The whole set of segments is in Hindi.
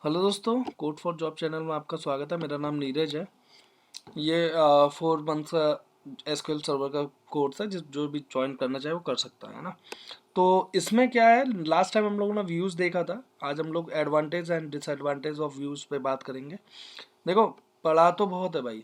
हेलो दोस्तों, कोड फॉर जॉब चैनल में आपका स्वागत है। मेरा नाम नीरज है। ये 4 मंथ का एसक्यूएल सर्वर का कोर्स है, जो भी ज्वाइन करना चाहे वो कर सकता है ना। तो इसमें क्या है, लास्ट टाइम हम लोगों ने व्यूज़ देखा था। आज हम लोग advantage and disadvantage of views पे बात करेंगे। देखो, पढ़ा तो बहुत है भाई,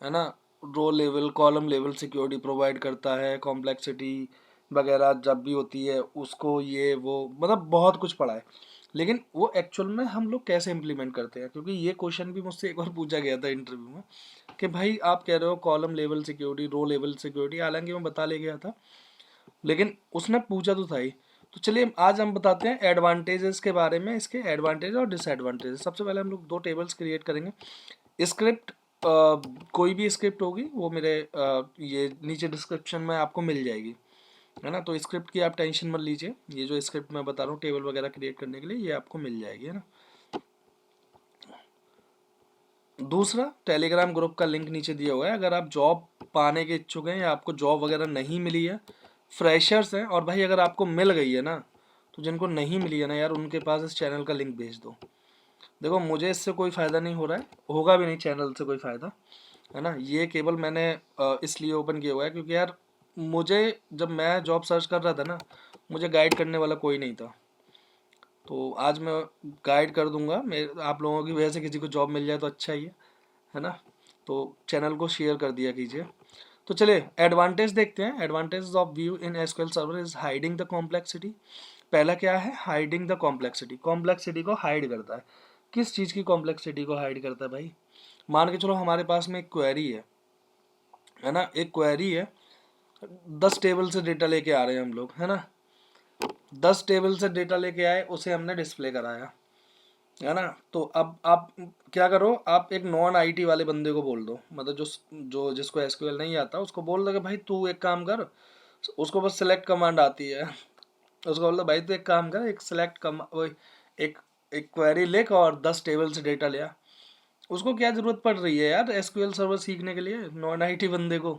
है ना। Row level, column level security provide करता है, कॉम्प्लेक्सिटी वगैरह जब भी होती है उसको ये वो मतलब बहुत कुछ पढ़ा है। लेकिन वो एक्चुअल में हम लोग कैसे इम्प्लीमेंट करते हैं, क्योंकि ये क्वेश्चन भी मुझसे एक बार पूछा गया था इंटरव्यू में कि भाई आप कह रहे हो कॉलम लेवल सिक्योरिटी, रो लेवल सिक्योरिटी, हालांकि मैं बता ले गया था, लेकिन उसने पूछा तो था ही। तो चलिए आज हम बताते हैं एडवांटेजेस के बारे में, इसके एडवांटेज और डिसएडवांटेज। सबसे पहले हम लोग 2 टेबल्स क्रिएट करेंगे। स्क्रिप्ट, कोई भी स्क्रिप्ट होगी वो मेरे ये नीचे डिस्क्रिप्शन में आपको मिल जाएगी, है ना। तो स्क्रिप्ट की आप टेंशन मत लीजिए, ये जो स्क्रिप्ट मैं बता रहा हूँ टेबल वगैरह क्रिएट करने के लिए, ये आपको मिल जाएगी, है ना। दूसरा, टेलीग्राम ग्रुप का लिंक नीचे दिया हुआ है। अगर आप जॉब पाने के इच्छुक हैं या आपको जॉब वगैरह नहीं मिली है, फ्रेशर्स हैं, और भाई अगर आपको मिल गई है ना, तो जिनको नहीं मिली है ना यार, उनके पास इस चैनल का लिंक भेज दो। देखो, मुझे इससे कोई फ़ायदा नहीं हो रहा है, होगा भी नहीं चैनल से कोई फ़ायदा, है ना। ये केवल मैंने इसलिए ओपन किया हुआ है क्योंकि यार मुझे, जब मैं जॉब सर्च कर रहा था ना, मुझे गाइड करने वाला कोई नहीं था। तो आज मैं गाइड कर दूंगा। मैं आप लोगों की वजह से किसी को जॉब मिल जाए तो अच्छा ही है ना। तो चैनल को शेयर कर दिया कीजिए। तो चलिए एडवांटेज देखते हैं। Advantage of view in SQL server is hiding the complexity. पहला क्या है, हाइडिंग द कॉम्प्लेक्सिटी। कॉम्प्लेक्सिटी को हाइड करता है। किस चीज़ की कॉम्प्लेक्सिटी को हाइड करता है भाई? मान के चलो हमारे पास में एक क्वेरी है ना, एक क्वेरी है। 10 टेबल से डेटा लेके आ रहे हैं हम लोग, है ना। 10 टेबल से डेटा लेके आए, उसे हमने डिस्प्ले कराया, है ना। तो अब आप क्या करो, आप एक नॉन आईटी वाले बंदे को बोल दो, मतलब जो जो जिसको एसक्यूएल नहीं आता उसको बोल दो कि भाई तू एक काम कर, उसको बस सेलेक्ट कमांड आती है। उसको बोल दो भाई तू एक काम कर, एक सेलेक्ट कम वो एक एक क्वेरी लिख और 10 टेबल से डेटा ले आ। उसको क्या जरूरत पड़ रही है यार एसक्यूएल सर्वर सीखने के लिए, नॉन आईटी बंदे को?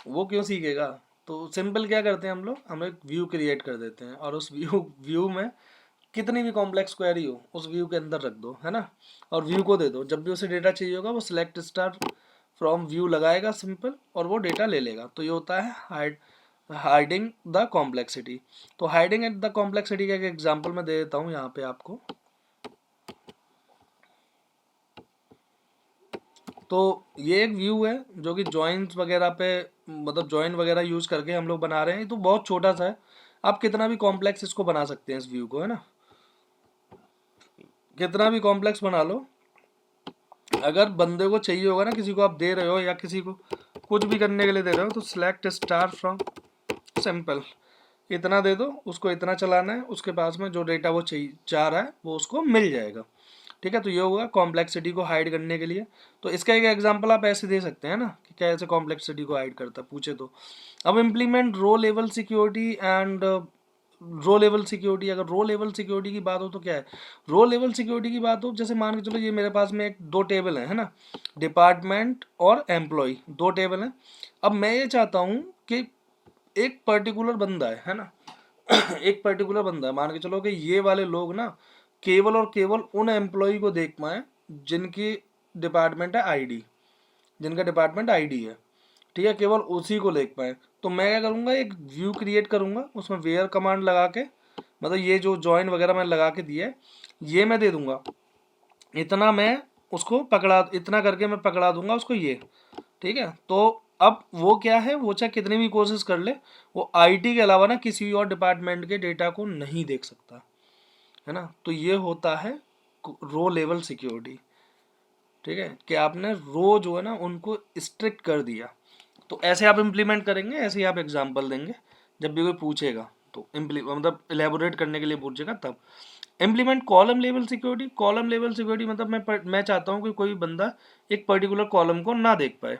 वो क्यों सीखेगा? तो सिंपल क्या करते हैं हम एक व्यू क्रिएट कर देते हैं, और उस व्यू व्यू में कितनी भी कॉम्प्लेक्स क्वेरी हो उस व्यू के अंदर रख दो, है ना। और व्यू को दे दो, जब भी उसे डेटा चाहिए होगा वो सिलेक्ट स्टार फ्रॉम व्यू लगाएगा सिंपल, और वो डेटा ले लेगा। तो ये होता है हाइडिंग द कॉम्प्लेक्सिटी। तो हाइडिंग एट द कॉम्प्लेक्सिटी का एक एग्जांपल मैं दे देता हूँ यहाँ पे आपको। तो ये एक व्यू है जो कि जॉइंस वगैरह पे, मतलब जॉइन वगैरह यूज करके हम लोग बना रहे हैं। ये तो बहुत छोटा सा है, आप कितना भी कॉम्प्लेक्स इसको बना सकते हैं इस व्यू को, है ना। कितना भी कॉम्प्लेक्स बना लो, अगर बंदे को चाहिए होगा ना, किसी को आप दे रहे हो या किसी को कुछ भी करने के लिए दे रहे हो, तो सिलेक्ट स्टार फ्रॉम सिंपल, इतना दे दो उसको, इतना चलाना है, उसके पास में जो डेटा वो चाहिए चाह रहा है वो उसको मिल जाएगा। ठीक है, तो ये होगा कॉम्प्लेक्सिटी को हाइड करने के लिए। तो इसका एक एग्जांपल आप ऐसे दे सकते हैं ना कि कैसे कॉम्प्लेक्सिटी को हाइड करता है, पूछे तो। अब implement row level security and row level security. अगर रो लेवल सिक्योरिटी की बात हो तो क्या है, रो लेवल सिक्योरिटी की बात हो, जैसे मान के चलो ये मेरे पास में एक 2 टेबल है ना, डिपार्टमेंट और एम्प्लॉय, 2 टेबल हैं। अब मैं ये चाहता हूँ कि एक पर्टिकुलर बंदा है ना। एक पर्टिकुलर बंदा है, मान के चलो कि ये वाले लोग ना केवल और केवल उन एम्प्लॉय को देख पाए जिनकी डिपार्टमेंट है आईडी, जिनका डिपार्टमेंट आईडी है, ठीक है, केवल उसी को देख पाए। तो मैं क्या करूँगा, एक व्यू क्रिएट करूँगा, उसमें वेयर कमांड लगा के, मतलब ये जो जॉइन वगैरह मैंने लगा के दिया है, ये मैं दे दूंगा, इतना मैं उसको पकड़ा, इतना करके मैं पकड़ा दूंगा उसको, ये ठीक है। तो अब वो क्या है, वो चाहे कितनी भी कोशिश कर ले, वो आईटी के अलावा ना किसी और डिपार्टमेंट के डेटा को नहीं देख सकता, है ना। तो ये होता है रो लेवल सिक्योरिटी। ठीक है, कि आपने रो जो है ना उनको स्ट्रिक्ट कर दिया। तो ऐसे आप इम्प्लीमेंट करेंगे, ऐसे ही आप एग्जाम्पल देंगे जब भी कोई पूछेगा, तो मतलब इलेबोरेट करने के लिए पूछेगा तब। Implement column level security. Column level security मतलब मैं चाहता हूँ कि कोई बंदा एक पर्टिकुलर कॉलम को ना देख पाए।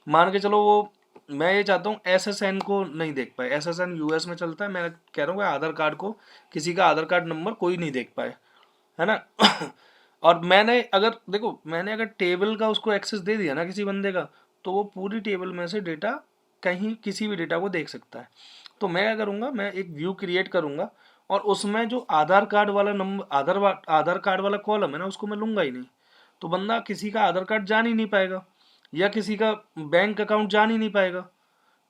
मान के चलो वो, मैं ये चाहता हूँ एसएसएन को नहीं देख पाए। एसएसएन यूएस में चलता है, मैं कह रहा हूँ आधार कार्ड को, किसी का आधार कार्ड नंबर कोई नहीं देख पाए, है ना। और मैंने अगर टेबल का उसको एक्सेस दे दिया ना किसी बंदे का, तो वो पूरी टेबल में से डेटा, कहीं किसी भी डेटा को देख सकता है। तो मैं क्या करूँगा, मैं एक व्यू क्रिएट करूँगा और उसमें जो आधार कार्ड वाला नंबर, आधार कार्ड वाला कॉलम है ना, उसको मैं लूंगा ही नहीं। तो बंदा किसी का आधार कार्ड जान ही नहीं पाएगा, या किसी का बैंक अकाउंट जान ही नहीं पाएगा,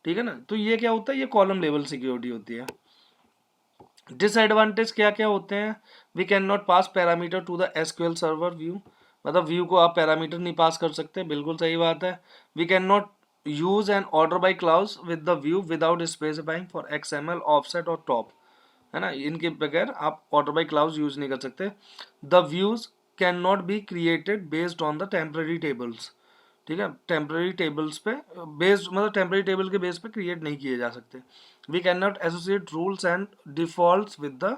ठीक है ना। तो ये क्या होता है, ये कॉलम लेवल सिक्योरिटी होती है। डिसएडवांटेज क्या क्या होते हैं, we can not pass parameter to the SQL server view, मतलब व्यू को आप पैरामीटर नहीं पास कर सकते, बिल्कुल सही बात है। We can not use an order by clause with the view without specifying for XML offset और टॉप, है ना, इनके बगैर आप ऑर्डर बाय क्लाउज यूज नहीं कर सकते। The views can not be created based on the temporary tables, ठीक है, टेम्पररी टेबल्स पे बेस्ड, मतलब टेम्पररी टेबल के बेस पे क्रिएट नहीं किए जा सकते। We can not associate rules and defaults with the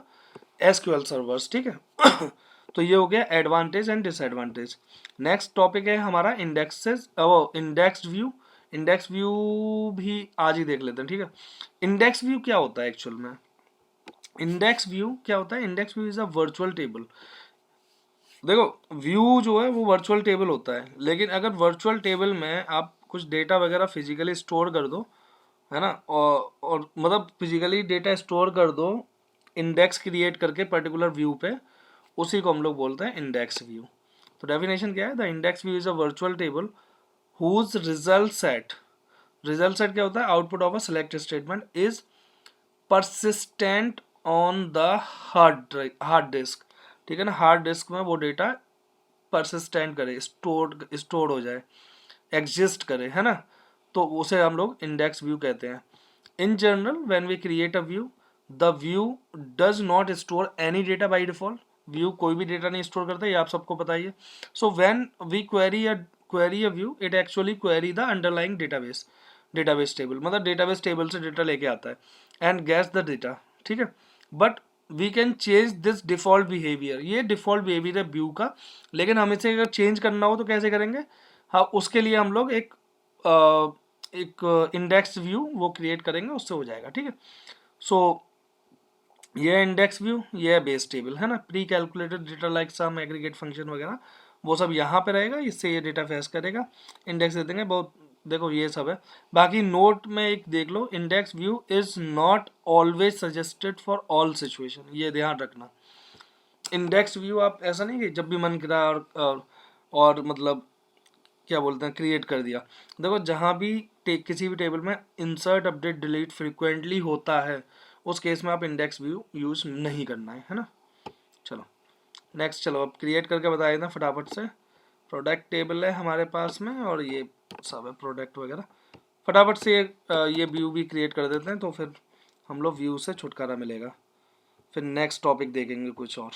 SQL servers, ठीक है। तो ये हो गया advantage and disadvantage. Next topic है हमारा इंडेक्सेस, वो इंडेक्स्ड व्यू। इंडेक्स व्यू भी आज ही देख लेते हैं, ठीक है। इंडेक्स व्यू क्या होता है एक्चुअल में, इंडेक्स व्यू क्या होता है, index view is a virtual table. देखो, व्यू जो है वो वर्चुअल टेबल होता है, लेकिन अगर वर्चुअल टेबल में आप कुछ डेटा वगैरह फिजिकली स्टोर कर दो, है ना, और मतलब फिजिकली डेटा स्टोर कर दो इंडेक्स क्रिएट करके पर्टिकुलर व्यू पे, उसी को हम लोग बोलते हैं इंडेक्स व्यू। तो डेफिनेशन क्या है, the index view is a virtual table whose result set क्या होता है, output of a select statement is persistent on the hard disk, ठीक है ना, हार्ड डिस्क में वो डेटा परसिस्टेंट करे, स्टोर हो जाए, एग्जिस्ट करे, है ना। तो उसे हम लोग इंडेक्स व्यू कहते हैं। In general when we create a view, the view does not store any data by default, view कोई भी डेटा नहीं स्टोर करता, ये आप सबको पता ही है। So when we query a view, it actually query the underlying database table, मतलब डेटाबेस टेबल से डेटा लेके आता है एंड गेट्स द डेटा, ठीक है। But we can change this default behaviour, ये डिफॉल्ट बिहेवियर है व्यू का, लेकिन हमें इसे अगर चेंज करना हो तो कैसे करेंगे, हाँ उसके लिए हम लोग एक इंडेक्स व्यू वो क्रिएट करेंगे, उससे हो जाएगा, ठीक है। सो ये इंडेक्स व्यू, ये है बेस टेबल, है ना, pre calculated data like some aggregate function वगैरह, वो सब यहाँ पे रहेगा, इससे ये डेटा फैच करेगा, इंडेक्स दे देंगे बहुत। देखो ये सब है, बाकी नोट में एक देख लो, index view is not always suggested for all situation, ये ध्यान रखना। इंडेक्स व्यू आप ऐसा नहीं कि जब भी मन करा और मतलब क्या बोलते हैं क्रिएट कर दिया। देखो जहाँ भी किसी भी टेबल में इंसर्ट अपडेट डिलीट फ्रिक्वेंटली होता है, उस केस में आप इंडेक्स व्यू यूज नहीं करना है ना। चलो नेक्स्ट, चलो अब क्रिएट करके बता देना फटाफट से। प्रोडक्ट टेबल है हमारे पास में, और ये सब है प्रोडक्ट वगैरह, फटाफट से ये व्यू भी क्रिएट कर देते हैं, तो फिर हम लोग व्यू से छुटकारा मिलेगा, फिर नेक्स्ट टॉपिक देखेंगे कुछ और।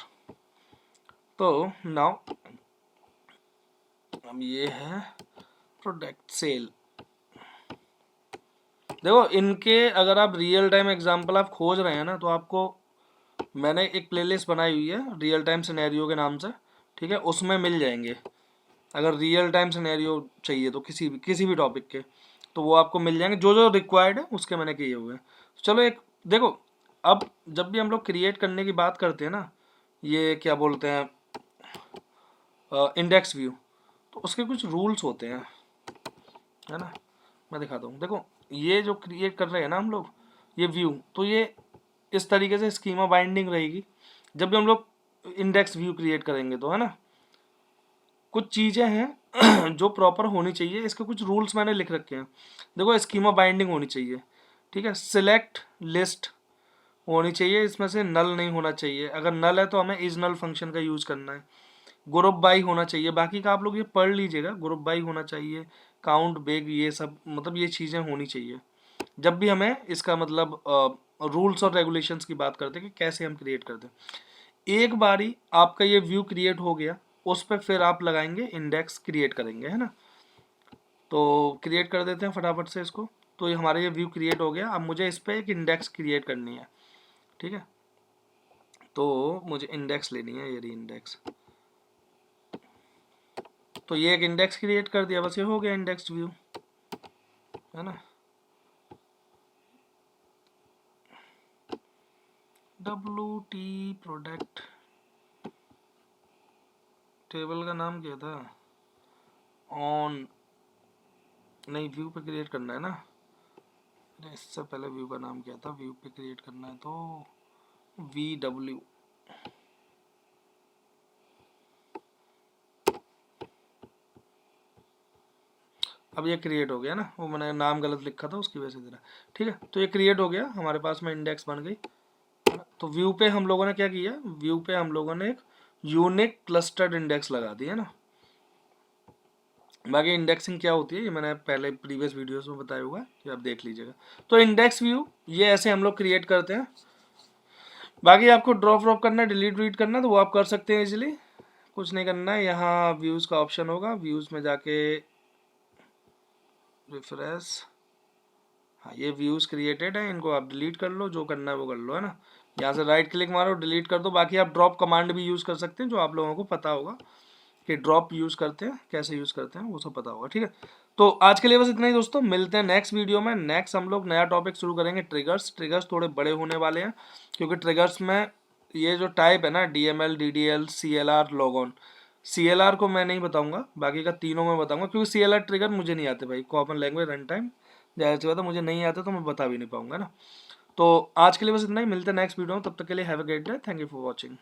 तो नाउ अब ये है प्रोडक्ट सेल। देखो इनके अगर आप रियल टाइम एग्जांपल आप खोज रहे हैं ना, तो आपको मैंने एक प्लेलिस्ट बनाई हुई है रियल टाइम सिनेरियो के नाम से, ठीक है, उसमें मिल जाएंगे। अगर रियल टाइम सिनेरियो चाहिए तो किसी भी टॉपिक के, तो वो आपको मिल जाएंगे, जो जो रिक्वायर्ड है उसके मैंने किए हुए हैं। चलो एक देखो, अब जब भी हम लोग क्रिएट करने की बात करते हैं ना, ये क्या बोलते हैं इंडेक्स व्यू, तो उसके कुछ रूल्स होते हैं, है ना, मैं दिखाता हूँ। देखो ये जो क्रिएट कर रहे हैं ना हम लोग, ये व्यू, तो ये इस तरीके से स्कीमा बाइंडिंग रहेगी जब भी हम लोग इंडेक्स व्यू क्रिएट करेंगे, तो है ना, कुछ चीज़ें हैं जो प्रॉपर होनी चाहिए, इसके कुछ रूल्स मैंने लिख रखे हैं। देखो स्कीमा बाइंडिंग होनी चाहिए, ठीक है, सिलेक्ट लिस्ट होनी चाहिए, इसमें से नल नहीं होना चाहिए, अगर नल है तो हमें इज नल फंक्शन का यूज करना है। ग्रुप बाई होना चाहिए, बाकी का आप लोग ये पढ़ लीजिएगा, ग्रुप बाई होना चाहिए, काउंट बेग, ये सब मतलब ये चीज़ें होनी चाहिए जब भी हमें इसका मतलब रूल्स और रेगुलेशंस की बात करते हैं कि कैसे हम क्रिएट करते हैं। एक बारी आपका ये व्यू क्रिएट हो गया, उस पर फिर आप लगाएंगे इंडेक्स क्रिएट करेंगे, है ना। तो क्रिएट कर देते हैं फटाफट से इसको। तो ये हमारा ये व्यू क्रिएट हो गया, अब मुझे इस पर एक इंडेक्स क्रिएट करनी है, ठीक है। तो मुझे इंडेक्स लेनी है, ये इंडेक्स, तो ये एक इंडेक्स क्रिएट कर दिया, बस ये हो गया इंडेक्स व्यू, है ना। WT प्रोडक्ट टेबल का नाम क्या था, ऑन नहीं, व्यू पे क्रिएट करना है ना, इससे पहले व्यू का नाम क्या था, व्यू पे क्रिएट करना है तो VW। अब ये क्रिएट हो गया ना, वो मैंने नाम गलत लिखा था उसकी वजह से देना। ठीक है, तो ये क्रिएट हो गया, हमारे पास में इंडेक्स बन गई। तो व्यू पे हम लोगों ने क्या किया, व्यू पे हम लोगों ने एक यूनिक क्लस्टर्ड इंडेक्स लगा दिया ना। बाकी इंडेक्सिंग क्या होती है ये मैंने पहले प्रीवियस वीडियोस में बताया हुआ है, कि आप देख लीजिएगा। तो इंडेक्स व्यू ये ऐसे हम लोग क्रिएट करते हैं। बाकी आपको ड्रॉप ड्रॉप करना है, डिलीट डिलीट करना है, तो वो आप कर सकते हैं इजीली, कुछ नहीं करना है। यहाँ व्यूज़ का ऑप्शन होगा, व्यूज़ में जाके रिफ्रेश, हाँ ये व्यूज़ क्रिएटेड है, इनको आप डिलीट कर लो, जो करना है वो कर लो, है ना। यहाँ से राइट क्लिक मारो, डिलीट कर दो। बाकी आप ड्रॉप कमांड भी यूज़ कर सकते हैं, जो आप लोगों को पता होगा कि ड्रॉप यूज़ करते हैं, कैसे यूज़ करते हैं, वो सब पता होगा। ठीक है, तो आज के लिए बस इतना ही दोस्तों, मिलते हैं नेक्स्ट वीडियो में। नेक्स्ट हम लोग नया टॉपिक शुरू करेंगे, ट्रिगर्स। ट्रिगर्स थोड़े बड़े होने वाले हैं, क्योंकि ट्रिगर्स में ये जो टाइप है ना, DML, DDL, CLR, log on, CLR को मैं नहीं बताऊंगा, बाकी का तीनों में बताऊंगा, क्योंकि CLR ट्रिगर मुझे नहीं आते भाई, कॉमन लैंग्वेज रन टाइम, जाहिर सी बात है मुझे नहीं आते, तो मैं बता भी नहीं पाऊंगा ना। तो आज के लिए बस इतना ही, मिलते हैं नेक्स्ट वीडियो में, तब तक के लिए have a great day, thank you for watching.